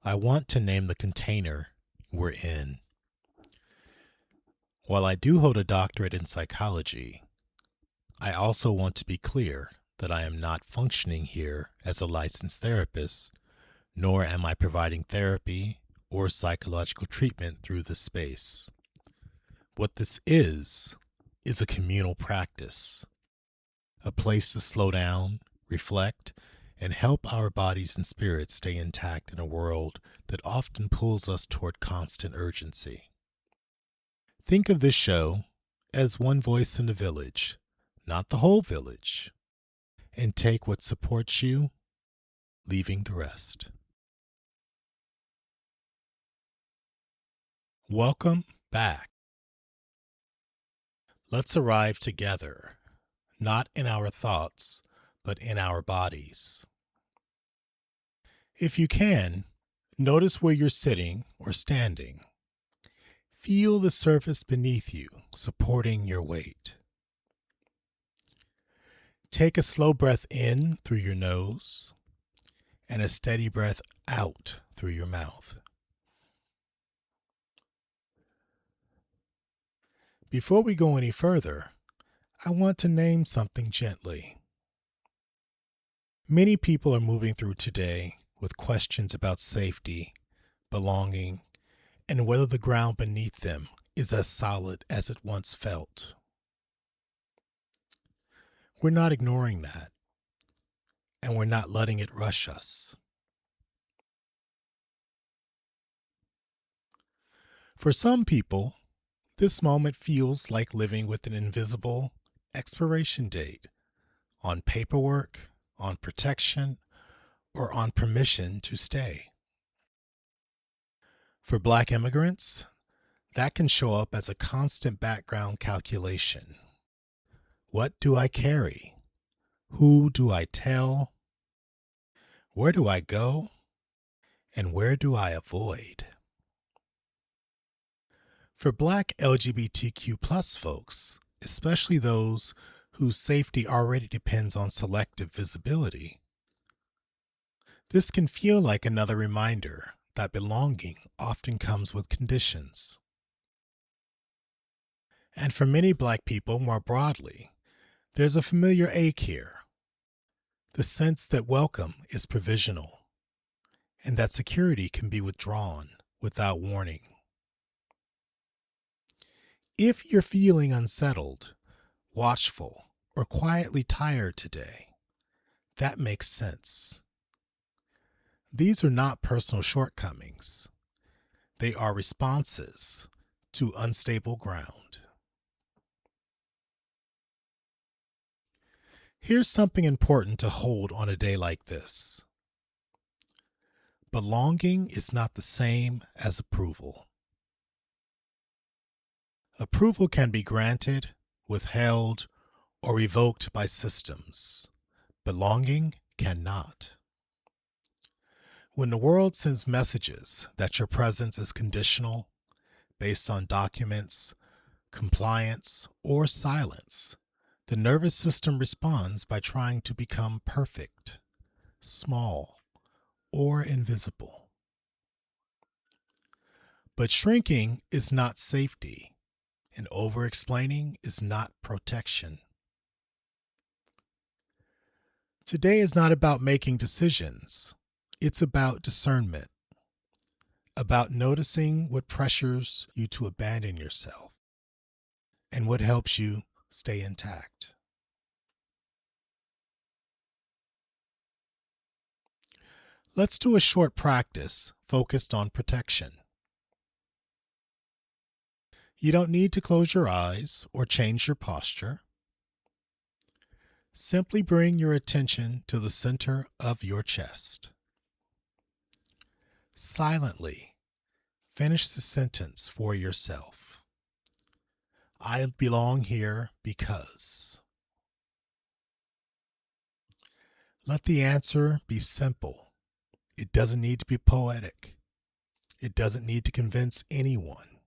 I want to name the container we're in. While I do hold a doctorate in psychology, I also want to be clear that I am not functioning here as a licensed therapist, nor am I providing therapy or psychological treatment through this space. What this is a communal practice, a place to slow down, reflect, and help our bodies and spirits stay intact in a world that often pulls us toward constant urgency. Think of this show as one voice in the village, not the whole village, and take what supports you, leaving the rest. Welcome back. Let's arrive together, not in our thoughts, but in our bodies. If you can, notice where you're sitting or standing. Feel the surface beneath you, supporting your weight. Take a slow breath in through your nose and a steady breath out through your mouth. Before we go any further, I want to name something gently. Many people are moving through today with questions about safety, belonging, and whether the ground beneath them is as solid as it once felt. We're not ignoring that, and we're not letting it rush us. For some people, this moment feels like living with an invisible expiration date on paperwork, on protection, or on permission to stay. For Black immigrants, that can show up as a constant background calculation. What do I carry? Who do I tell? Where do I go? And where do I avoid? For Black LGBTQ plus folks, especially those whose safety already depends on selective visibility, this can feel like another reminder that belonging often comes with conditions. And for many Black people more broadly, there's a familiar ache here. The sense that welcome is provisional and that security can be withdrawn without warning. If you're feeling unsettled, watchful, or quietly tired today, that makes sense. These are not personal shortcomings. They are responses to unstable ground. Here's something important to hold on a day like this. Belonging is not the same as approval. Approval can be granted, withheld, or revoked by systems. Belonging cannot. When the world sends messages that your presence is conditional, based on documents, compliance, or silence, the nervous system responds by trying to become perfect, small, or invisible. But shrinking is not safety, and over-explaining is not protection. Today is not about making decisions. It's about discernment, about noticing what pressures you to abandon yourself and what helps you stay intact. Let's do a short practice focused on protection. You don't need to close your eyes or change your posture. Simply bring your attention to the center of your chest. Silently finish the sentence for yourself. I belong here because. Let the answer be simple. It doesn't need to be poetic. It doesn't need to convince anyone.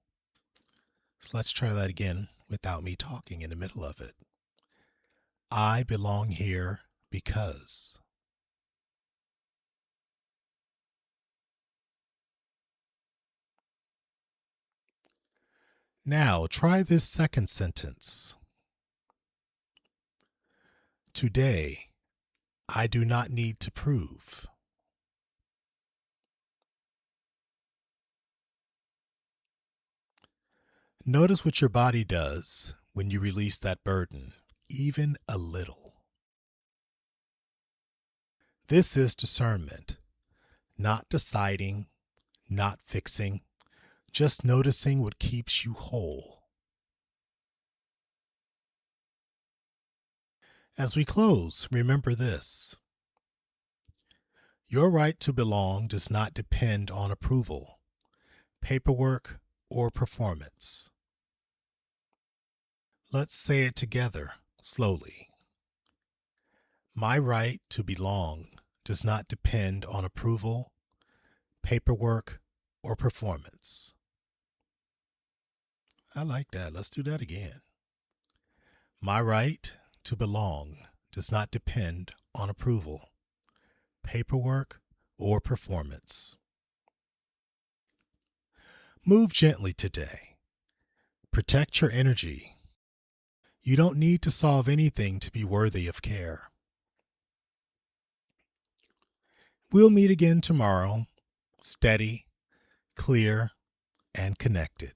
So let's try that again without me talking in the middle of it. I belong here because. Now try this second sentence. Today, I do not need to prove. Notice what your body does when you release that burden, even a little. This is discernment, not deciding, not fixing, just noticing what keeps you whole. As we close, remember this. Your right to belong does not depend on approval, paperwork, or performance. Let's say it together, slowly. My right to belong does not depend on approval, paperwork, or performance. I like that. Let's do that again. My right to belong does not depend on approval, paperwork, or performance. Move gently today. Protect your energy. You don't need to solve anything to be worthy of care. We'll meet again tomorrow, steady, clear, and connected.